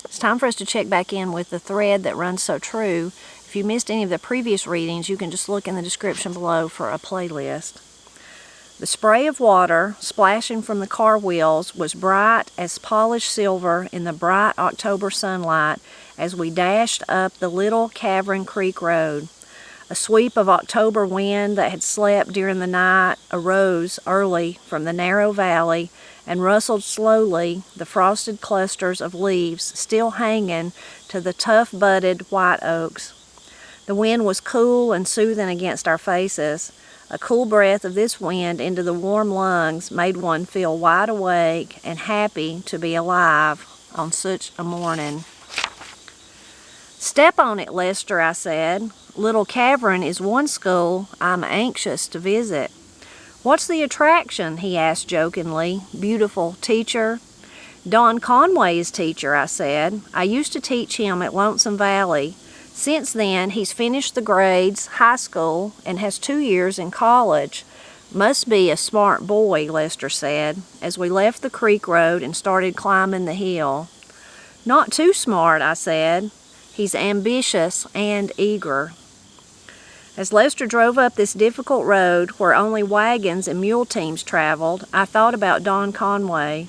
It's time for us to check back in with the thread that runs so true. If you missed any of the previous readings, you can just look in the description below for a playlist. The spray of water splashing from the car wheels was bright as polished silver in the bright October sunlight as we dashed up the little Cavern Creek Road. A sweep of October wind that had slept during the night arose early from the narrow valley and rustled slowly the frosted clusters of leaves still hanging to the tough-budded white oaks. The wind was cool and soothing against our faces. A cool breath of this wind into the warm lungs made one feel wide awake and happy to be alive on such a morning. "Step on it, Lester," I said. "Little Cavern is one school I'm anxious to visit." "What's the attraction?" he asked jokingly. "Beautiful teacher?" "Don Conway is teacher," I said. "I used to teach him at Lonesome Valley. Since then, he's finished the grades, high school, and has 2 years in college." "Must be a smart boy," Lester said, as we left the creek road and started climbing the hill. "Not too smart," I said. "He's ambitious and eager." As Lester drove up this difficult road where only wagons and mule teams traveled, I thought about Don Conway.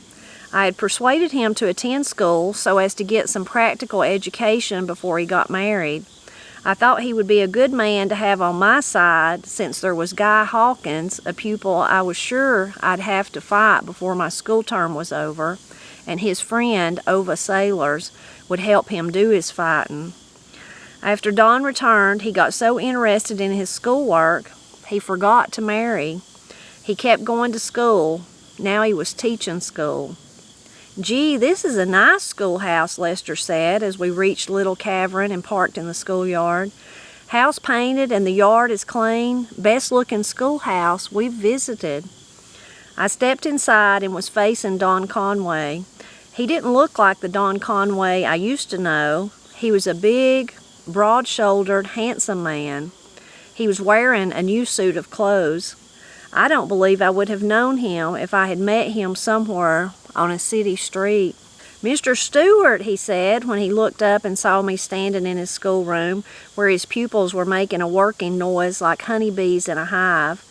I had persuaded him to attend school so as to get some practical education before he got married. I thought he would be a good man to have on my side since there was Guy Hawkins, a pupil I was sure I'd have to fight before my school term was over, and his friend, Ova Sailors, would help him do his fighting. After Don returned, he got so interested in his schoolwork, he forgot to marry. He kept going to school. Now he was teaching school. "Gee, this is a nice schoolhouse," Lester said as we reached Little Cavern and parked in the schoolyard. "House painted and the yard is clean. Best looking schoolhouse we've visited." I stepped inside and was facing Don Conway. He didn't look like the Don Conway I used to know. He was a big, broad-shouldered, handsome man. He was wearing a new suit of clothes. I don't believe I would have known him if I had met him somewhere on a city street. "Mr. Stuart," he said when he looked up and saw me standing in his schoolroom where his pupils were making a working noise like honeybees in a hive.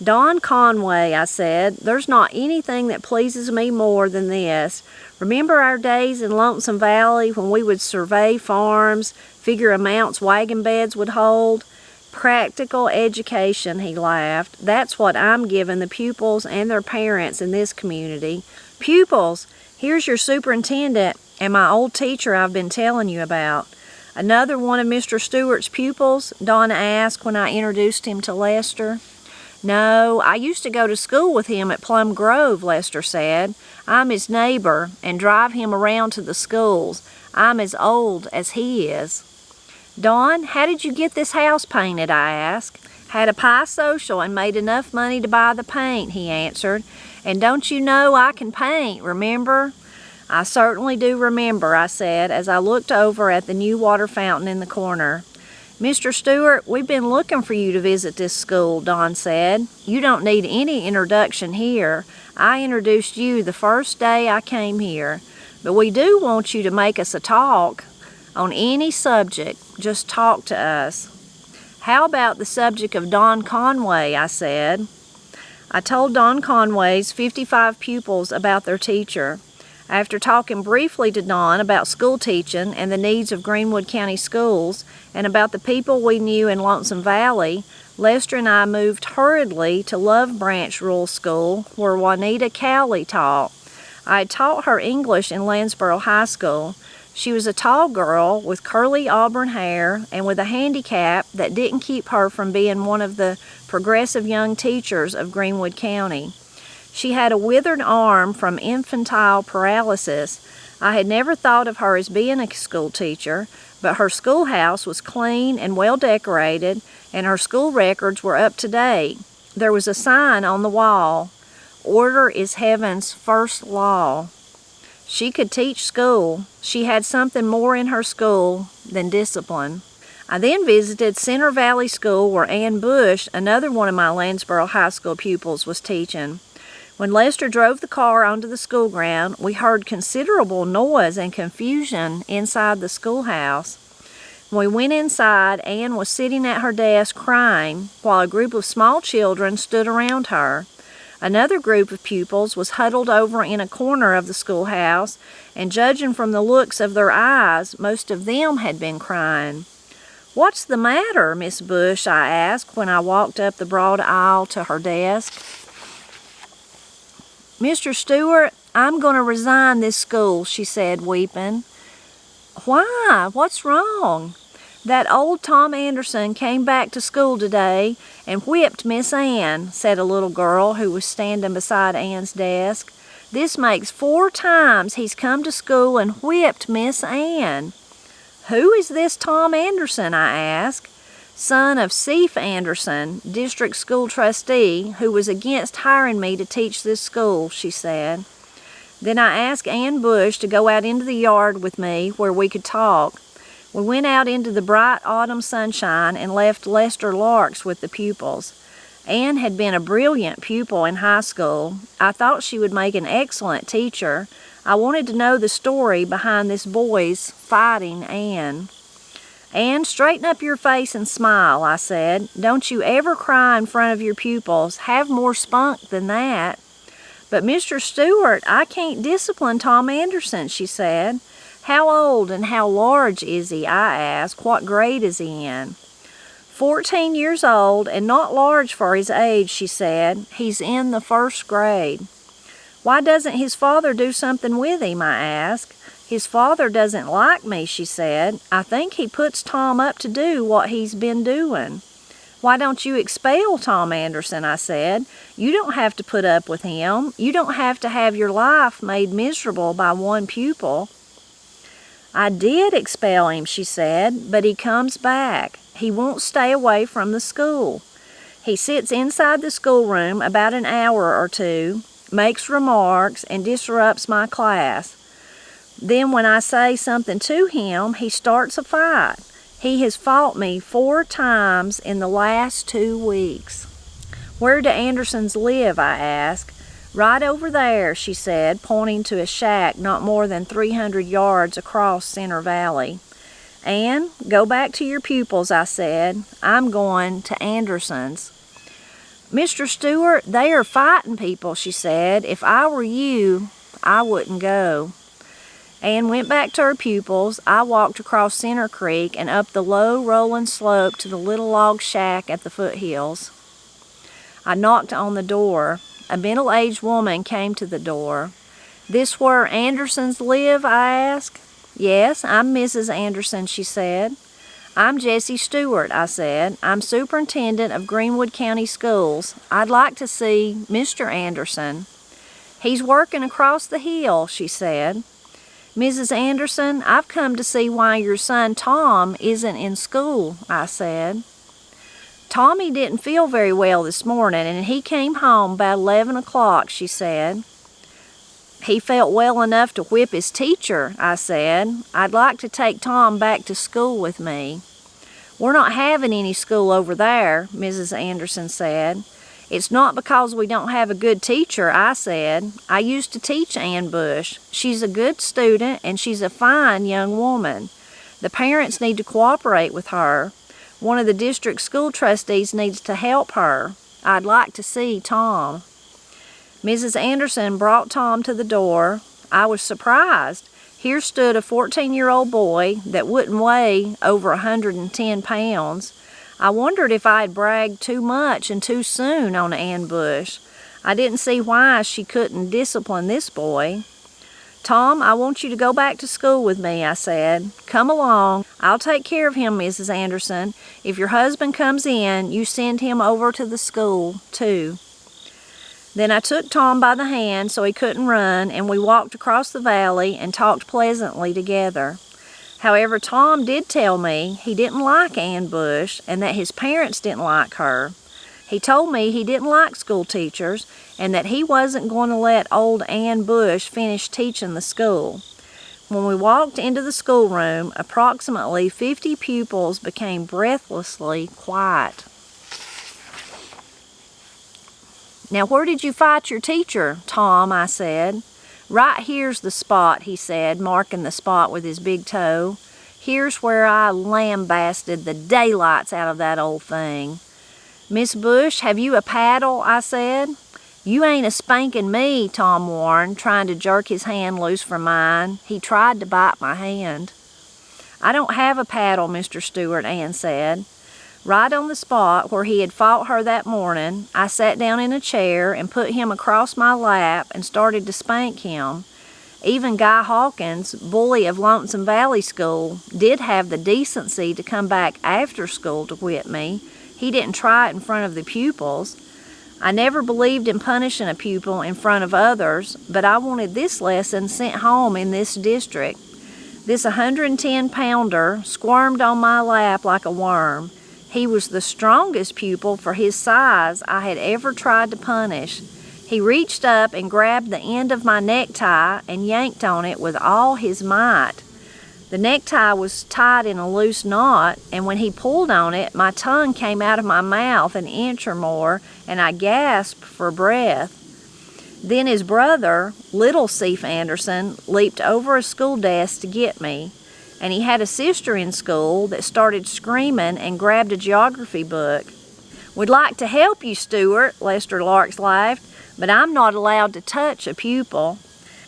"Don Conway," I said, "there's not anything that pleases me more than this. Remember our days in Lonesome Valley when we would survey farms, figure amounts wagon beds would hold? Practical education," he laughed. "That's what I'm giving the pupils and their parents in this community. Pupils, here's your superintendent and my old teacher I've been telling you about." "Another one of Mr. Stewart's pupils?" Donna asked when I introduced him to Lester. "No, I used to go to school with him at Plum Grove," Lester said. "I'm his neighbor and drive him around to the schools. I'm as old as he is." "Don, how did you get this house painted?" I asked. "Had a pie social and made enough money to buy the paint," he answered. "And don't you know I can paint, remember?" "I certainly do remember," I said as I looked over at the new water fountain in the corner. "Mr. Stewart, we've been looking for you to visit this school," Don said. "You don't need any introduction here. I introduced you the first day I came here. But we do want you to make us a talk on any subject. Just talk to us." "How about the subject of Don Conway?" I said. I told Don Conway's 55 pupils about their teacher. After talking briefly to Don about school teaching and the needs of Greenwood County schools and about the people we knew in Lonesome Valley, Lester and I moved hurriedly to Love Branch Rural School where Juanita Cowley taught. I had taught her English in Lansboro High School. She was a tall girl with curly auburn hair and with a handicap that didn't keep her from being one of the progressive young teachers of Greenwood County. She had a withered arm from infantile paralysis. I had never thought of her as being a school teacher, but her schoolhouse was clean and well decorated, and her school records were up to date. There was a sign on the wall, "Order is heaven's first law." She could teach school. She had something more in her school than discipline. I then visited Center Valley School where Ann Bush, another one of my Lansboro High School pupils, was teaching. When Lester drove the car onto the school ground, we heard considerable noise and confusion inside the schoolhouse. When we went inside, Anne was sitting at her desk crying, while a group of small children stood around her. Another group of pupils was huddled over in a corner of the schoolhouse, and judging from the looks of their eyes, most of them had been crying. "What's the matter, Miss Bush?" I asked when I walked up the broad aisle to her desk. "Mr. Stuart, I'm going to resign this school," she said, weeping. "Why? What's wrong?" "That old Tom Anderson came back to school today and whipped Miss Ann," said a little girl who was standing beside Ann's desk. "This makes 4 times he's come to school and whipped Miss Ann." "Who is this Tom Anderson?" I asked. "Son of Cephas Anderson, district school trustee, who was against hiring me to teach this school," she said. Then I asked Ann Bush to go out into the yard with me where we could talk. We went out into the bright autumn sunshine and left Lester Larks with the pupils. Ann had been a brilliant pupil in high school. I thought she would make an excellent teacher. I wanted to know the story behind this boy's fighting Ann. "Ann, straighten up your face and smile," I said. "Don't you ever cry in front of your pupils. Have more spunk than that." "But Mr. Stuart, I can't discipline Tom Anderson," she said. "How old and how large is he?" I asked. "What grade is he in?" 14 years old and not large for his age," she said. "He's in the 1st grade." "Why doesn't his father do something with him?" I asked. "His father doesn't like me," she said. "I think he puts Tom up to do what he's been doing." "Why don't you expel Tom Anderson?" I said. "You don't have to put up with him. You don't have to have your life made miserable by one pupil." "I did expel him," she said, "but he comes back. He won't stay away from the school. He sits inside the schoolroom about an hour or 2, makes remarks, and disrupts my class. Then when I say something to him, he starts a fight. He has fought me 4 times in the last 2 weeks." "Where do Andersons live?" I asked. "Right over there," she said, pointing to a shack not more than 300 yards across Center Valley. "Ann, go back to your pupils," I said. "I'm going to Anderson's." "Mr. Stuart, they are fighting people," she said. "If I were you, I wouldn't go." Ann went back to her pupils. I walked across Center Creek and up the low rolling slope to the little log shack at the foothills. I knocked on the door. A middle-aged woman came to the door. "This where Andersons live?" I asked. "Yes, I'm Mrs. Anderson," she said. "I'm Jesse Stuart," I said. "I'm superintendent of Greenwood County Schools. I'd like to see Mr. Anderson." "He's working across the hill," she said. "Mrs. Anderson, I've come to see why your son Tom isn't in school," I said. "Tommy didn't feel very well this morning, and he came home about 11 o'clock, she said." "He felt well enough to whip his teacher," I said. "I'd like to take Tom back to school with me." "We're not having any school over there," Mrs. Anderson said. "It's not because we don't have a good teacher," I said. "I used to teach Ann Bush. She's a good student, and she's a fine young woman. The parents need to cooperate with her. One of the district school trustees needs to help her. I'd like to see Tom." Mrs. Anderson brought Tom to the door. I was surprised. Here stood a 14-year-old boy that wouldn't weigh over 110 pounds. I wondered if I had bragged too much and too soon on Ann Bush. I didn't see why she couldn't discipline this boy. "Tom, I want you to go back to school with me," I said. "Come along. I'll take care of him, Mrs. Anderson. If your husband comes in, you send him over to the school, too." Then I took Tom by the hand so he couldn't run, and we walked across the valley and talked pleasantly together. However, Tom did tell me he didn't like Ann Bush and that his parents didn't like her. He told me he didn't like school teachers and that he wasn't going to let old Ann Bush finish teaching the school. When we walked into the schoolroom, approximately 50 pupils became breathlessly quiet. "Now where did you fight your teacher, Tom?" I said. "Right here's the spot," he said, marking the spot with his big toe. "Here's where I lambasted the daylights out of that old thing." "Miss Bush, have you a paddle?" I said. "You ain't a-spanking me," Tom warned, trying to jerk his hand loose from mine. He tried to bite my hand. "I don't have a paddle, Mr. Stuart," Ann said. Right on the spot where he had fought her that morning, I sat down in a chair and put him across my lap and started to spank him. Even Guy Hawkins, bully of Lonesome Valley School, did have the decency to come back after school to whip me. He didn't try it in front of the pupils. I never believed in punishing a pupil in front of others, but I wanted this lesson sent home in this district. This 110-pounder squirmed on my lap like a worm. He was the strongest pupil for his size I had ever tried to punish. He reached up and grabbed the end of my necktie and yanked on it with all his might. The necktie was tied in a loose knot, and when he pulled on it, my tongue came out of my mouth an inch or more, and I gasped for breath. Then his brother, little Cease Anderson, leaped over a school desk to get me, and he had a sister in school that started screaming and grabbed a geography book. "We'd like to help you, Stuart," Lester Larks laughed, "but I'm not allowed to touch a pupil."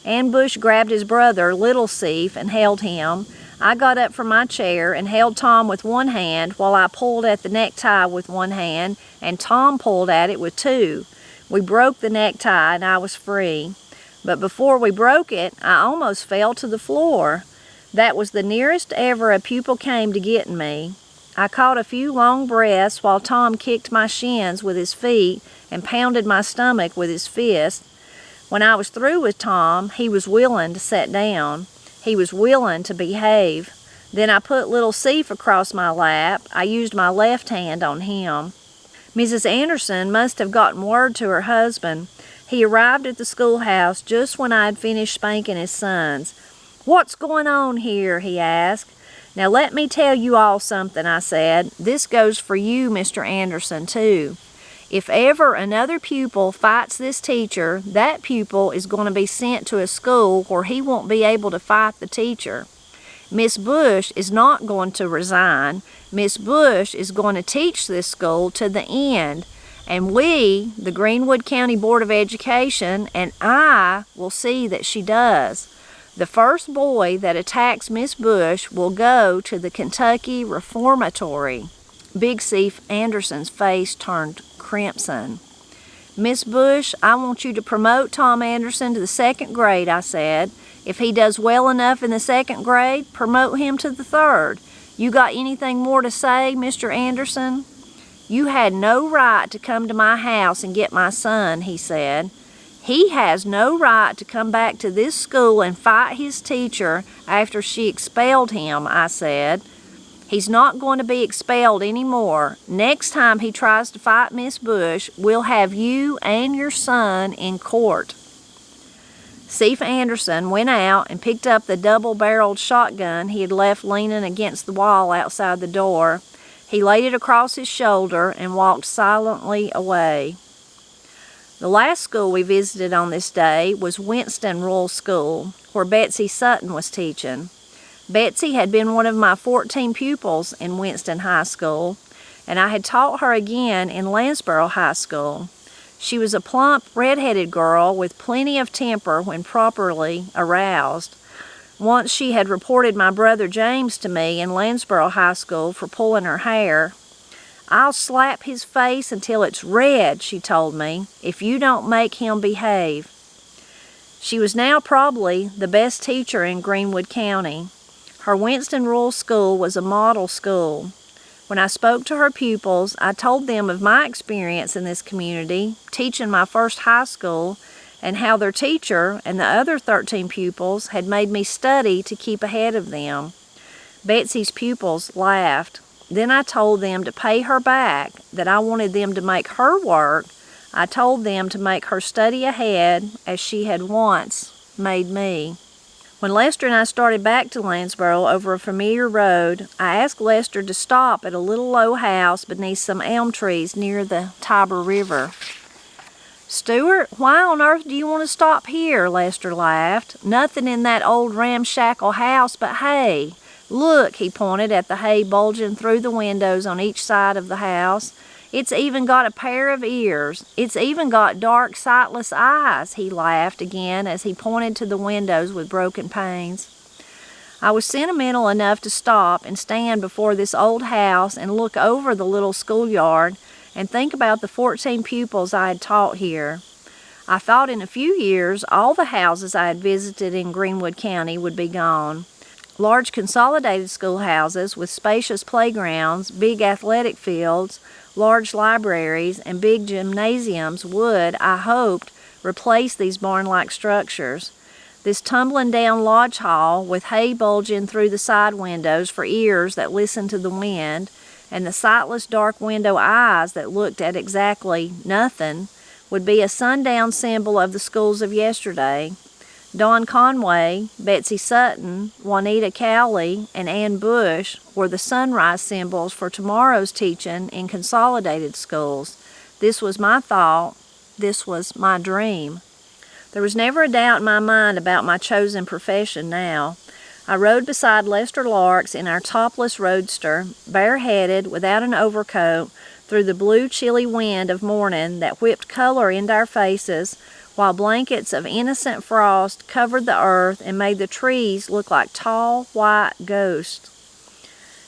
Ann Bush grabbed his brother, little Cease, and held him. I got up from my chair and held Tom with one hand while I pulled at the necktie with one hand, and Tom pulled at it with two. We broke the necktie and I was free. But before we broke it, I almost fell to the floor. That was the nearest ever a pupil came to getting me. I caught a few long breaths while Tom kicked my shins with his feet and pounded my stomach with his fist. When I was through with Tom, he was willing to sit down. He was willing to behave. Then I put little Cease across my lap. I used my left hand on him. Mrs. Anderson must have gotten word to her husband. He arrived at the schoolhouse just when I had finished spanking his sons. "What's going on here?" he asked. "Now let me tell you all something," I said. "This goes for you, Mr. Anderson, too. If ever another pupil fights this teacher, that pupil is going to be sent to a school where he won't be able to fight the teacher. Miss Bush is not going to resign. Miss Bush is going to teach this school to the end, and we, the Greenwood County Board of Education, and I will see that she does. The first boy that attacks Miss Bush will go to the Kentucky Reformatory." Big Cease Anderson's face turned crimson. "Miss Bush, I want you to promote Tom Anderson to the 2nd grade," I said. "If he does well enough in the 2nd grade, promote him to the 3rd. You got anything more to say, Mr. Anderson?" "You had no right to come to my house and get my son," he said. "He has no right to come back to this school and fight his teacher after she expelled him," I said. "He's not going to be expelled anymore. Next time he tries to fight Miss Bush, we'll have you and your son in court." Cease Anderson went out and picked up the double-barreled shotgun he had left leaning against the wall outside the door. He laid it across his shoulder and walked silently away. The last school we visited on this day was Winston Rural School, where Betsy Sutton was teaching. Betsy had been one of my 14 pupils in Winston High School, and I had taught her again in Lansboro High School. She was a plump, red-headed girl with plenty of temper when properly aroused. Once she had reported my brother James to me in Lansboro High School for pulling her hair. "I'll slap his face until it's red," she told me, "if you don't make him behave." She was now probably the best teacher in Greenwood County. Her Winston Rural School was a model school. When I spoke to her pupils, I told them of my experience in this community, teaching my first high school, and how their teacher and the other 13 pupils had made me study to keep ahead of them. Betsy's pupils laughed. Then I told them to pay her back, that I wanted them to make her work. I told them to make her study ahead as she had once made me. When Lester and I started back to Lansboro over a familiar road, I asked Lester to stop at a little low house beneath some elm trees near the Tiber River. "Stuart, why on earth do you want to stop here?" Lester laughed. "Nothing in that old ramshackle house but hay. Look," he pointed at the hay bulging through the windows on each side of the house. "It's even got a pair of ears. It's even got dark, sightless eyes," he laughed again as he pointed to the windows with broken panes. I was sentimental enough to stop and stand before this old house and look over the little schoolyard and think about the 14 pupils I had taught here. I thought in a few years all the houses I had visited in Greenwood County would be gone. Large consolidated schoolhouses with spacious playgrounds, big athletic fields, large libraries, and big gymnasiums would, I hoped, replace these barn-like structures. This tumbling down lodge hall with hay bulging through the side windows for ears that listened to the wind, and the sightless dark window eyes that looked at exactly nothing, would be a sundown symbol of the schools of yesterday. Dawn Conway, Betsy Sutton, Juanita Cowley, and Ann Bush were the sunrise symbols for tomorrow's teaching in consolidated schools. This was my thought. This was my dream. There was never a doubt in my mind about my chosen profession now. I rode beside Lester Larks in our topless roadster, bareheaded, without an overcoat, through the blue, chilly wind of morning that whipped color into our faces, while blankets of innocent frost covered the earth and made the trees look like tall, white ghosts.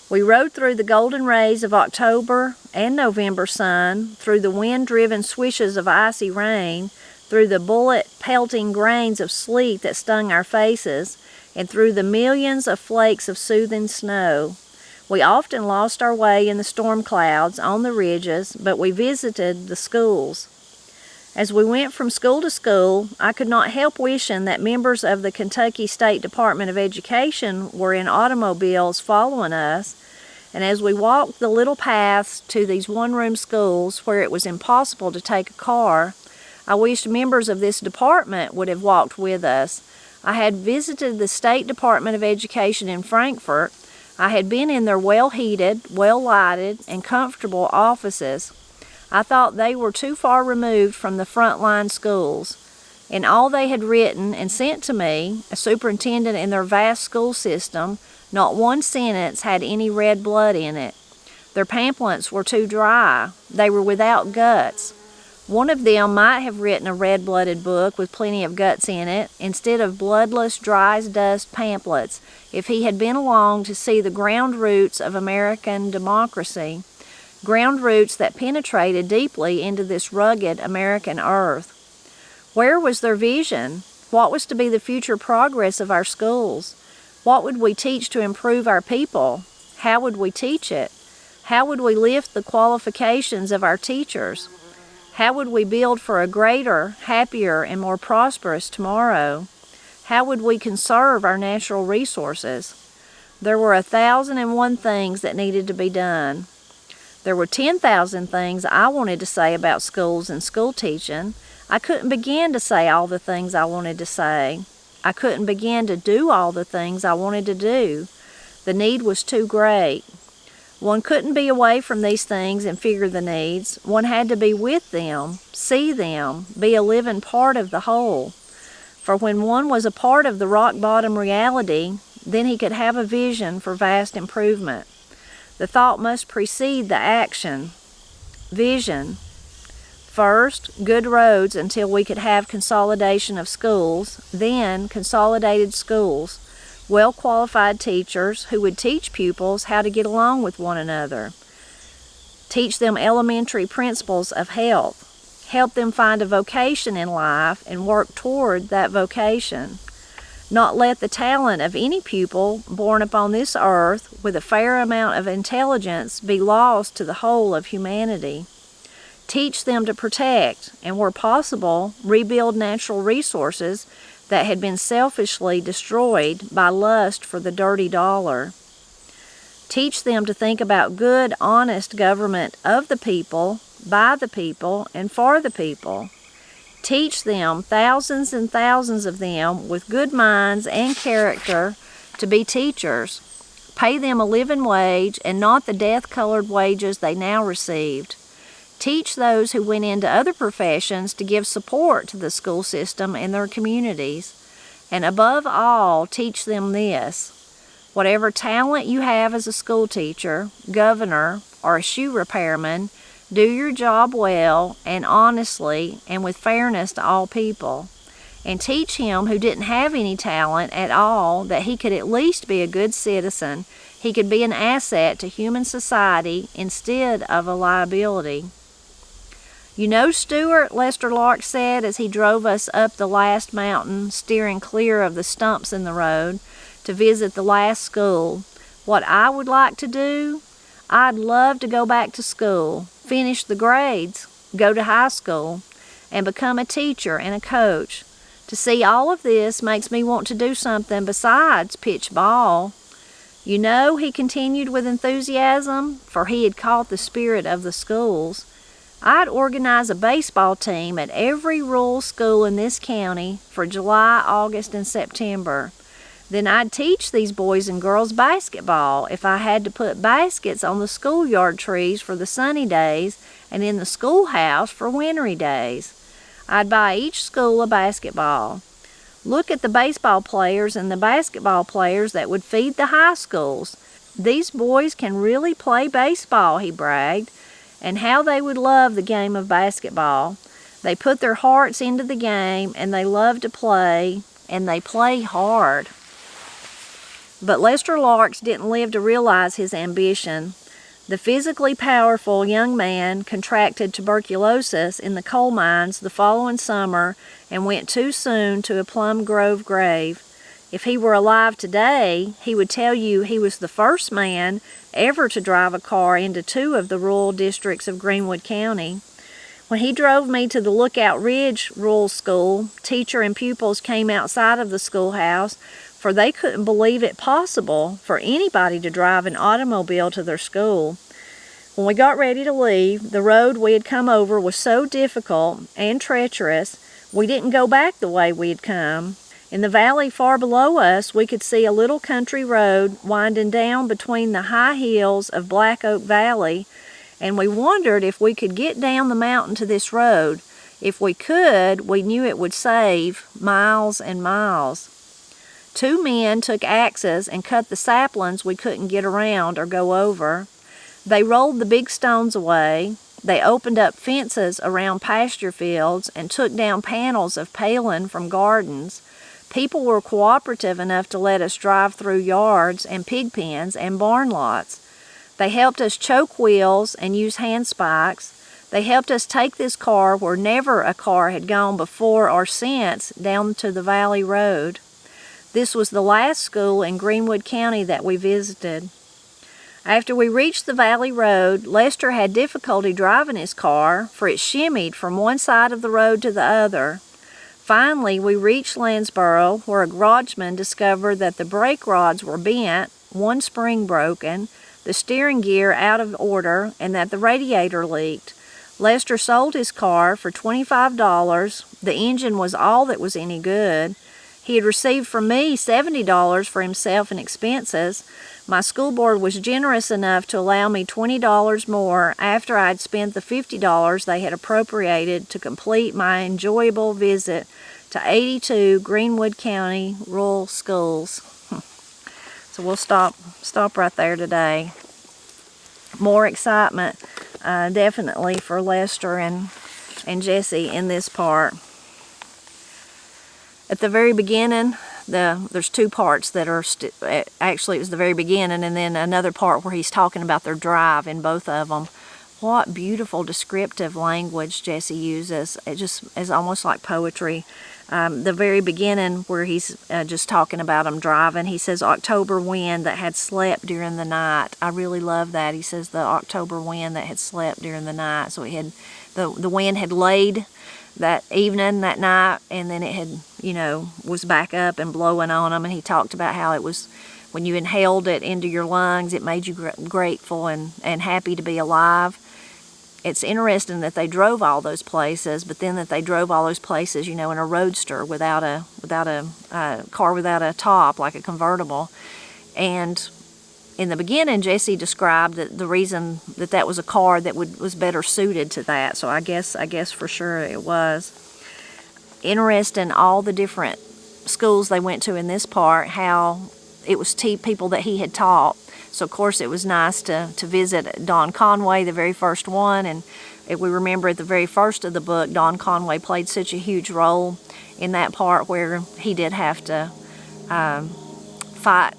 We rode through the golden rays of October and November sun, through the wind-driven swishes of icy rain, through the bullet-pelting grains of sleet that stung our faces, and through the millions of flakes of soothing snow. We often lost our way in the storm clouds on the ridges, but we visited the schools. As we went from school to school, I could not help wishing that members of the Kentucky State Department of Education were in automobiles following us, and as we walked the little paths to these one-room schools where it was impossible to take a car, I wished members of this department would have walked with us. I had visited the State Department of Education in Frankfort. I had been in their well-heated, well-lighted, and comfortable offices. I thought they were too far removed from the frontline schools. In all they had written and sent to me, a superintendent in their vast school system, not one sentence had any red blood in it. Their pamphlets were too dry. They were without guts. One of them might have written a red-blooded book with plenty of guts in it, instead of bloodless, dry-as-dust pamphlets, if he had been along to see the ground roots of American democracy, ground roots that penetrated deeply into this rugged American earth. Where was their vision? What was to be the future progress of our schools? What would we teach to improve our people? How would we teach it? How would we lift the qualifications of our teachers? How would we build for a greater, happier, and more prosperous tomorrow? How would we conserve our natural resources? There were 1,001 things that needed to be done. There were 10,000 things I wanted to say about schools and school teaching. I couldn't begin to say all the things I wanted to say. I couldn't begin to do all the things I wanted to do. The need was too great. One couldn't be away from these things and figure the needs. One had to be with them, see them, be a living part of the whole. For when one was a part of the rock-bottom reality, then he could have a vision for vast improvement. The thought must precede the action. Vision. First, good roads until we could have consolidation of schools, then consolidated schools. Well-qualified teachers who would teach pupils how to get along with one another. Teach them elementary principles of health. Help them find a vocation in life and work toward that vocation. Not let the talent of any pupil born upon this earth with a fair amount of intelligence be lost to the whole of humanity. Teach them to protect and, where possible, rebuild natural resources that had been selfishly destroyed by lust for the dirty dollar. Teach them to think about good, honest government of the people, by the people, and for the people. Teach them, thousands and thousands of them, with good minds and character, to be teachers. Pay them a living wage and not the death-colored wages they now received. Teach those who went into other professions to give support to the school system and their communities. And above all, teach them this: whatever talent you have as a school teacher, governor, or a shoe repairman, do your job well and honestly and with fairness to all people. And teach him who didn't have any talent at all that he could at least be a good citizen. He could be an asset to human society instead of a liability. "You know, Stuart," Lester Lark said as he drove us up the last mountain, steering clear of the stumps in the road, to visit the last school, "what I would like to do? I'd love to go back to school, finish the grades, go to high school, and become a teacher and a coach. To see all of this makes me want to do something besides pitch ball. You know," he continued with enthusiasm, for he had caught the spirit of the schools, "I'd organize a baseball team at every rural school in this county for July, August, and September. Then I'd teach these boys and girls basketball if I had to put baskets on the schoolyard trees for the sunny days and in the schoolhouse for wintry days. I'd buy each school a basketball. Look at the baseball players and the basketball players that would feed the high schools. These boys can really play baseball," he bragged, "and how they would love the game of basketball. They put their hearts into the game, and they love to play, and they play hard." But Lester Larks didn't live to realize his ambition. The physically powerful young man contracted tuberculosis in the coal mines the following summer and went too soon to a Plum Grove grave. If he were alive today, he would tell you he was the first man ever to drive a car into 2 of the rural districts of Greenwood County. When he drove me to the Lookout Ridge Rural School, teacher and pupils came outside of the schoolhouse, for they couldn't believe it possible for anybody to drive an automobile to their school. When we got ready to leave, the road we had come over was so difficult and treacherous, we didn't go back the way we had come. In the valley far below us, we could see a little country road winding down between the high hills of Black Oak Valley, and we wondered if we could get down the mountain to this road. If we could, we knew it would save miles and miles. 2 men took axes and cut the saplings we couldn't get around or go over. They rolled the big stones away. They opened up fences around pasture fields and took down panels of paling from gardens. People were cooperative enough to let us drive through yards and pig pens and barn lots. They helped us choke wheels and use handspikes. They helped us take this car where never a car had gone before or since down to the valley road. This was the last school in Greenwood County that we visited. After we reached the valley road, Lester had difficulty driving his car, for it shimmied from one side of the road to the other. Finally, we reached Lansboro, where a garageman discovered that the brake rods were bent, one spring broken, the steering gear out of order, and that the radiator leaked. Lester sold his car for $25. The engine was all that was any good. He had received from me $70 for himself and expenses. My school board was generous enough to allow me $20 more after I'd spent the $50 they had appropriated to complete my enjoyable visit to 82 Greenwood County rural schools. So we'll stop right there today. More excitement, definitely, for Lester and Jesse in this part. At the very beginning, there's 2 parts that are actually it was the very beginning, and then another part where he's talking about their drive in both of them. What beautiful descriptive language Jesse uses. It just is almost like poetry. The very beginning where he's just talking about them driving, he says October wind that had slept during the night. I really love that. He says the October wind that had slept during the night. So it had the wind had laid that evening, that night, and then it had, was back up and blowing on them. And he talked about how it was, when you inhaled it into your lungs, it made you grateful and happy to be alive. It's interesting that they drove all those places, but then that they drove all those places, in a roadster without a car without a top, like a convertible. And in the beginning, Jesse described that the reason that was a card that was better suited to that. So I guess for sure it was. Interesting, all the different schools they went to in this part, how it was people that he had taught. So of course it was nice to visit Don Conway, the very first one, and if we remember at the very first of the book, Don Conway played such a huge role in that part where he did have to fight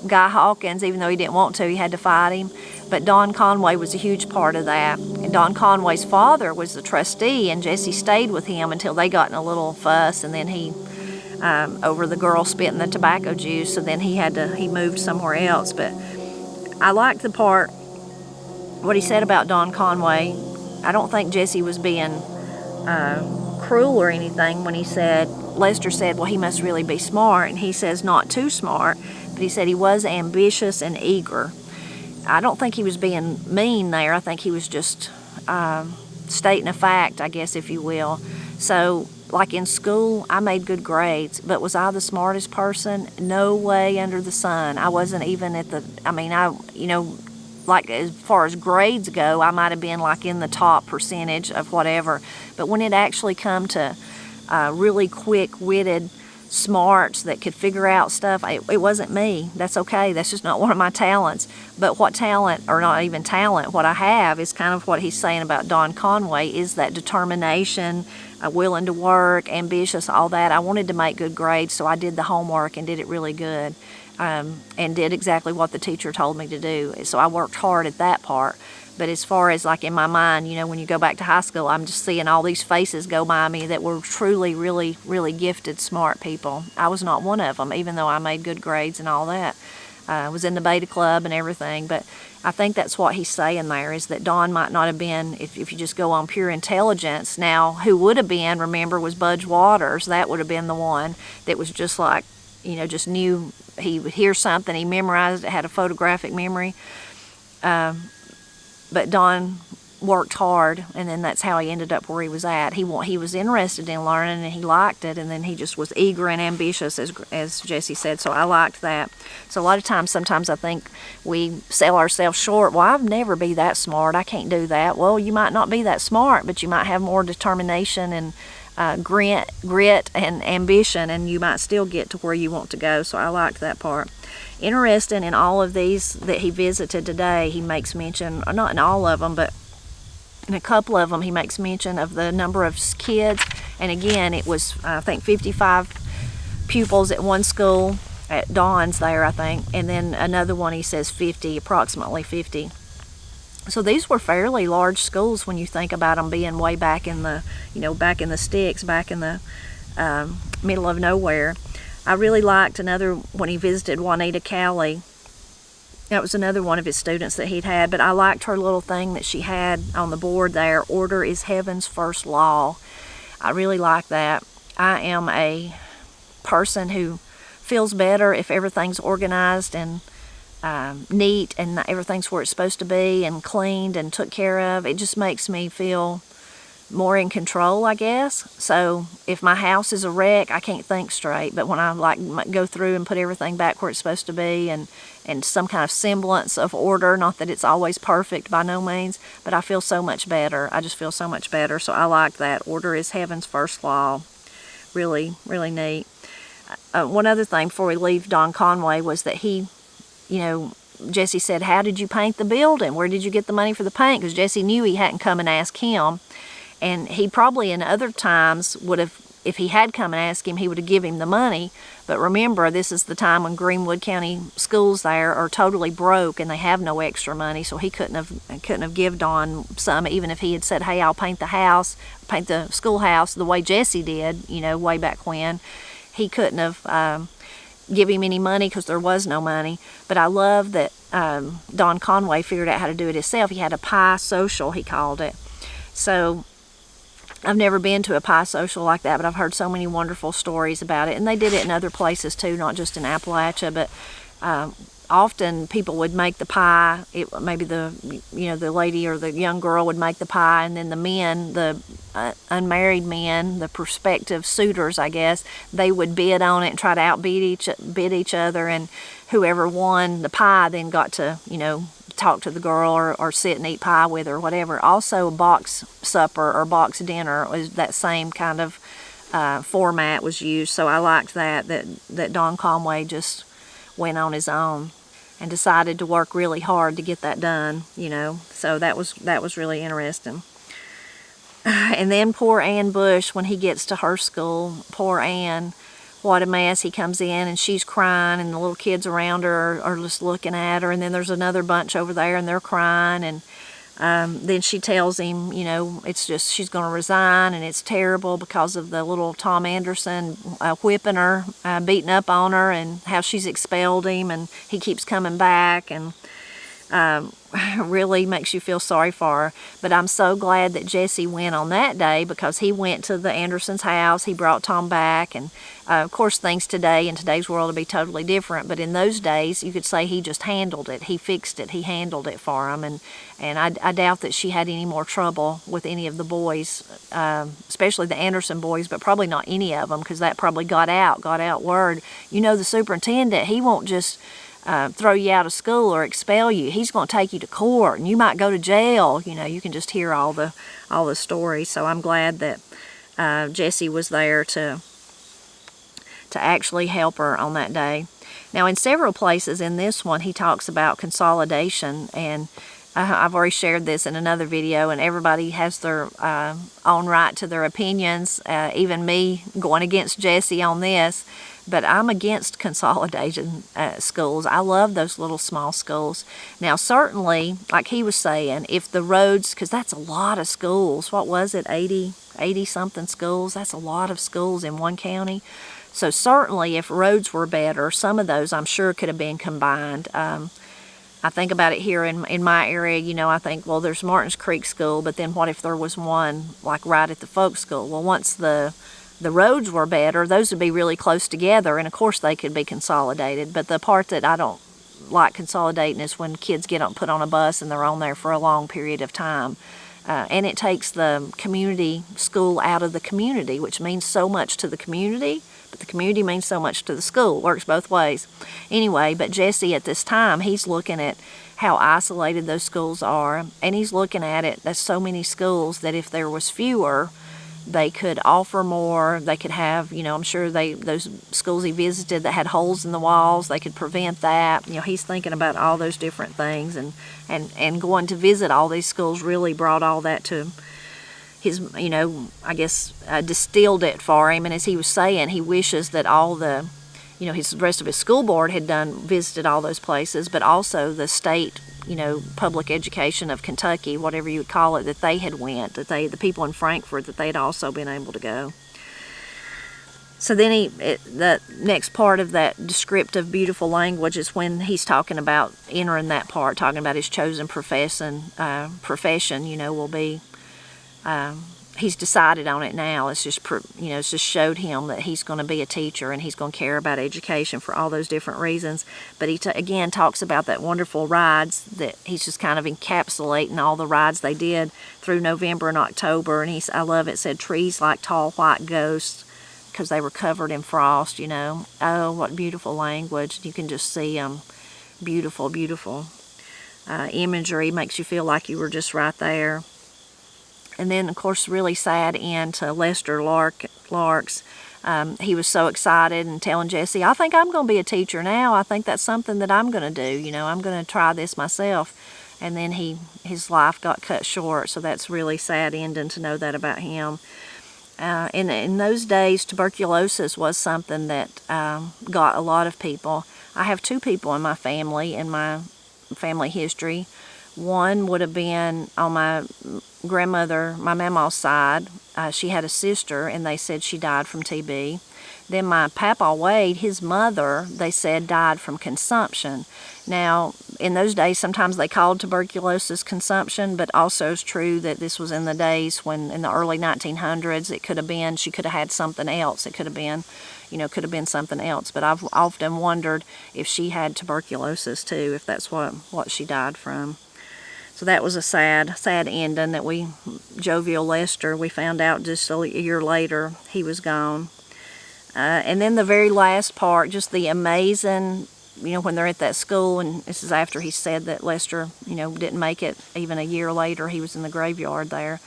Guy Hawkins, even though he didn't want to, he had to fight him. But Don Conway was a huge part of that. And Don Conway's father was the trustee, and Jesse stayed with him until they got in a little fuss, and then he, over the girl spitting the tobacco juice, so then he moved somewhere else. But I liked the part, what he said about Don Conway. I don't think Jesse was being cruel or anything when he said, Lester said, well, he must really be smart, and he says not too smart, but he said he was ambitious and eager. I don't think he was being mean there. I think he was just stating a fact, I guess, if you will. So, like in school, I made good grades, but was I the smartest person? No way under the sun. I wasn't even at the, like as far as grades go, I might have been like in the top percentage of whatever. But when it actually come to really quick-witted smarts that could figure out stuff, it wasn't me. That's okay. That's just not one of my talents. But what talent, or not even talent, what I have is kind of what he's saying about Don Conway, is that determination, willing to work, ambitious, all that. I wanted to make good grades, so I did the homework and did it really good, and did exactly what the teacher told me to do. So I worked hard at that part. But as far as like in my mind, when you go back to high school, I'm just seeing all these faces go by me that were truly, really, really gifted, smart people. I was not one of them, even though I made good grades and all that. I was in the beta club and everything. But I think that's what he's saying there, is that Don might not have been, if you just go on pure intelligence. Now, who would have been, remember, was Budge Waters. That would have been the one that was just like, just knew he would hear something, he memorized it, had a photographic memory. But Don worked hard, and then that's how he ended up where he was at. He was interested in learning, and he liked it, and then he just was eager and ambitious, as Jesse said, so I liked that. So a lot of times, sometimes I think we sell ourselves short. Well, I'll never be that smart. I can't do that. Well, you might not be that smart, but you might have more determination and grit and ambition, and you might still get to where you want to go. So I liked that part. Interesting, in all of these that he visited today, he makes mention, or not in all of them, but in a couple of them, he makes mention of the number of kids. And again, it was, I think, 55 pupils at one school, at Don's there, I think. And then another one, he says 50, approximately 50. So these were fairly large schools when you think about them being way back in the, back in the sticks, back in the middle of nowhere. I really liked another, when he visited Juanita Cowley. That was another one of his students that he'd had, but I liked her little thing that she had on the board there, order is heaven's first law. I really like that. I am a person who feels better if everything's organized and neat, and everything's where it's supposed to be, and cleaned and took care of. It just makes me feel more in control, I guess. So if my house is a wreck, I can't think straight. But when I go through and put everything back where it's supposed to be, and some kind of semblance of order, not that it's always perfect by no means, but I feel so much better. I just feel so much better. So I like that. Order is heaven's first law. Really, really neat. One other thing before we leave Don Conway was that he, Jesse said, how did you paint the building? Where did you get the money for the paint? Because Jesse knew he hadn't come and asked him. And he probably in other times would have, if he had come and asked him, he would have given him the money. But remember, this is the time when Greenwood County schools there are totally broke and they have no extra money, so he couldn't have given Don some, even if he had said, hey, I'll paint the schoolhouse the way Jesse did, way back when. He couldn't have give him any money because there was no money. But I love that Don Conway figured out how to do it himself. He had a pie social, he called it. So I've never been to a pie social like that, but I've heard so many wonderful stories about it. And they did it in other places too, not just in Appalachia, but often people would make the pie. Maybe the lady or the young girl would make the pie, and then the men, the unmarried men, the prospective suitors, I guess, they would bid on it and try to outbid each other. And whoever won the pie then got to, you know, talk to the girl or sit and eat pie with her or whatever. Also, a box supper or box dinner was that same kind of format was used. So I liked that Don Conway just went on his own and decided to work really hard to get that done, you know. So that was really interesting. And then poor Ann Bush, when he gets to her school, poor Ann, what a mess. He comes in and she's crying and the little kids around her are just looking at her, and then there's another bunch over there and they're crying, and then she tells him, you know, it's just she's going to resign and it's terrible because of the little Tom Anderson whipping her, beating up on her, and how she's expelled him and he keeps coming back, and really makes you feel sorry for her. But I'm so glad that Jesse went on that day, because he went to the Andersons' house, he brought Tom back, and of course things today, in today's world, would be totally different, but in those days you could say he just handled it, he fixed it, he handled it for him, and I doubt that she had any more trouble with any of the boys, especially the Anderson boys, but probably not any of them, because that probably got out word, you know, the superintendent, he won't just throw you out of school or expel you. He's going to take you to court, and you might go to jail. You know, you can just hear all the stories. So I'm glad that Jesse was there to actually help her on that day. Now, in several places in this one, he talks about consolidation, and I've already shared this in another video, and everybody has their own right to their opinions, even me going against Jesse on this. But I'm against consolidated schools. I love those little small schools. Now, certainly, like he was saying, if the roads, because that's a lot of schools. What was it, 80-something schools? That's a lot of schools in one county. So certainly, if roads were better, some of those I'm sure could have been combined. I think about it here in my area, you know, I think, well, there's Martins Creek School, but then what if there was one, like, right at the folk school? Well, once the roads were better, those would be really close together, and of course they could be consolidated. But the part that I don't like consolidating is when kids get put on a bus and they're on there for a long period of time. And it takes the community school out of the community, which means so much to the community, but the community means so much to the school. It works both ways. Anyway, but Jesse at this time, he's looking at how isolated those schools are, and he's looking at it, there's so many schools that if there was fewer, they could offer more. They could have, you know, I'm sure those schools he visited that had holes in the walls, they could prevent that. You know, he's thinking about all those different things, and going to visit all these schools really brought all that to his, you know, I guess distilled it for him. And as he was saying, he wishes that all the, you know, the rest of his school board had visited all those places, but also the state, you know, public education of Kentucky, whatever you would call it, that they had went, the people in Frankfort, that they'd also been able to go. So then the next part of that descriptive, beautiful language is when he's talking about entering that part, talking about his chosen profession, you know, will be, he's decided on it now. It's just, you know, it's just showed him that he's going to be a teacher and he's going to care about education for all those different reasons. But he again talks about that wonderful rides, that he's just kind of encapsulating all the rides they did through November and October. And I love it, said trees like tall white ghosts, because they were covered in frost, you know. Oh, what beautiful language. You can just see beautiful, beautiful imagery. Makes you feel like you were just right there. And then, of course, really sad end to Lester Larks. He was so excited and telling Jesse, I think I'm going to be a teacher now. I think that's something that I'm going to do. You know, I'm going to try this myself. And then his life got cut short. So that's really sad ending to know that about him. In those days, tuberculosis was something that got a lot of people. I have two people in my family history. One would have been on my grandmother, my mama's side. She had a sister, and they said she died from TB. Then my Papa Wade, his mother, they said died from consumption. Now, in those days, sometimes they called tuberculosis consumption, but also it's true that this was in the days when, in the early 1900s, it could have been, she could have had something else. It could have been, you know, could have been something else. But I've often wondered if she had tuberculosis too, if that's what she died from. So that was a sad ending that Jovial Lester, we found out just a year later, he was gone. And then the very last part, just the amazing when they're at that school, and this is after he said that Lester, didn't make it. Even a year later, he was in the graveyard there.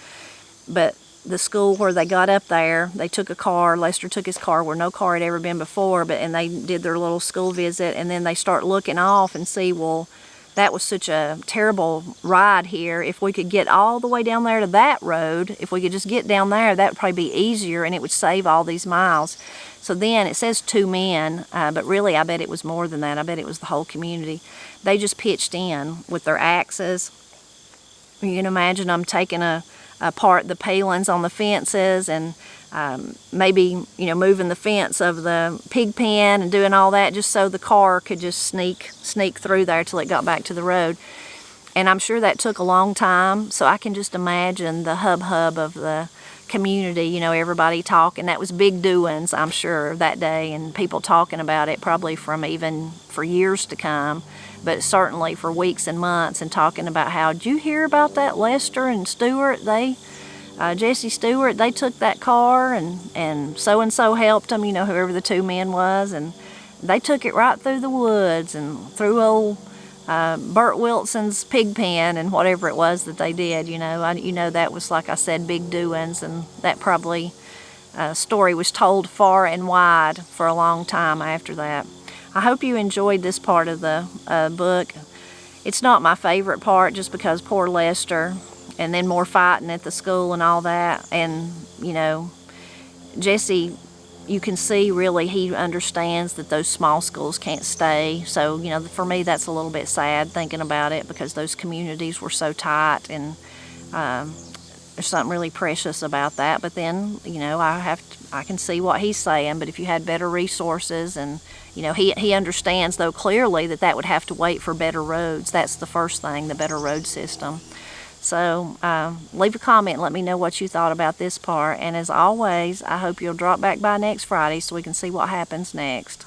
But the school where they got up there, they took a car. Lester took his car where no car had ever been before, and they did their little school visit, and then they start looking off and see, well, that was such a terrible ride here. If we could get all the way down there to that road, if we could just get down there, that would probably be easier, and it would save all these miles. So then it says 2 men, but really I bet it was more than that. I bet it was the whole community. They just pitched in with their axes. You can imagine them taking apart the palings on the fences, and maybe moving the fence of the pig pen and doing all that just so the car could just sneak through there till it got back to the road. And I'm sure that took a long time, so I can just imagine the hub of the community, everybody talking. That was big doings, I'm sure, that day, and people talking about it probably even for years to come, but certainly for weeks and months, and talking about how, did you hear about that Lester and Stuart? Jesse Stuart, they took that car, and so-and-so helped them, whoever the 2 men was, and they took it right through the woods and through old Bert Wilson's pig pen and whatever it was that they did. That was, like I said, big doings, and that probably story was told far and wide for a long time after that. I hope you enjoyed this part of the book. It's not my favorite part, just because poor Lester, and then more fighting at the school and all that. And, Jesse, you can see really he understands that those small schools can't stay. So, for me that's a little bit sad thinking about it, because those communities were so tight, and there's something really precious about that. But then, I can see what he's saying. But if you had better resources, and he understands, though, clearly that would have to wait for better roads. That's the first thing, the better road system. So leave a comment and let me know what you thought about this part. And as always, I hope you'll drop back by next Friday so we can see what happens next.